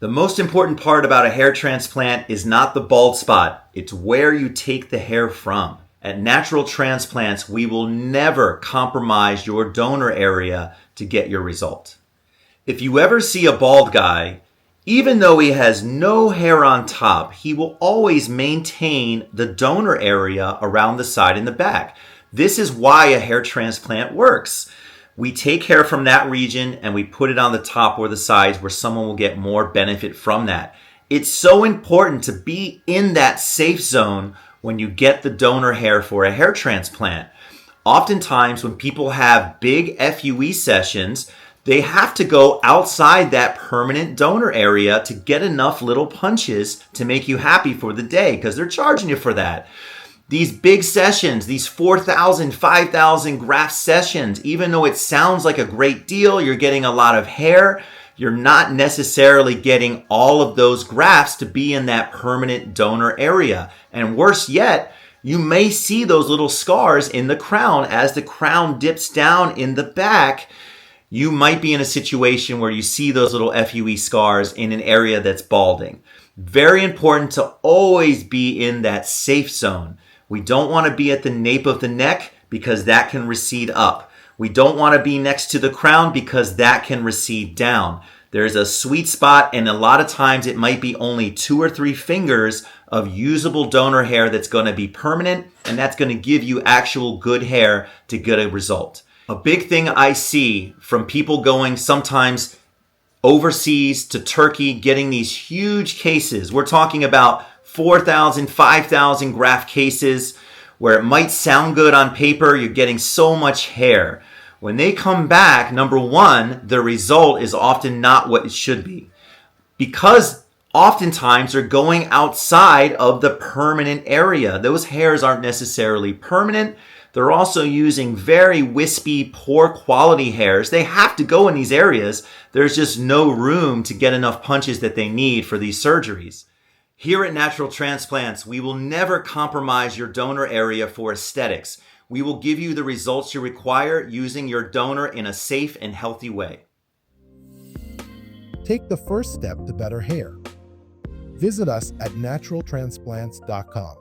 The most important part about a hair transplant is not the bald spot, it's where you take the hair from. At Natural Transplants, we will never compromise your donor area to get your result. If you ever see a bald guy, even though he has no hair on top, he will always maintain the donor area around the side and the back. This is why a hair transplant works. We take hair from that region and we put it on the top or the sides where someone will get more benefit from that. It's so important to be in that safe zone when you get the donor hair for a hair transplant. Oftentimes when people have big FUE sessions, they have to go outside that permanent donor area to get enough little punches to make you happy for the day because they're charging you for that. These big sessions, these 4,000, 5,000 graft sessions, even though it sounds like a great deal, you're getting a lot of hair, you're not necessarily getting all of those grafts to be in that permanent donor area. And worse yet, you may see those little scars in the crown. As the crown dips down in the back, you might be in a situation where you see those little FUE scars in an area that's balding. Very important to always be in that safe zone. We don't want to be at the nape of the neck because that can recede up. We don't want to be next to the crown because that can recede down. There's a sweet spot, and a lot of times it might be only 2 or 3 fingers of usable donor hair that's going to be permanent, and that's going to give you actual good hair to get a result. A big thing I see from people going sometimes overseas to Turkey, getting these huge cases. We're talking about 4,000, 5,000 graft cases where it might sound good on paper. You're getting so much hair. When they come back, number one, the result is often not what it should be because oftentimes they're going outside of the permanent area. Those hairs aren't necessarily permanent. They're also using very wispy, poor quality hairs. They have to go in these areas. There's just no room to get enough punches that they need for these surgeries. Here at Natural Transplants, we will never compromise your donor area for aesthetics. We will give you the results you require using your donor in a safe and healthy way. Take the first step to better hair. Visit us at naturaltransplants.com.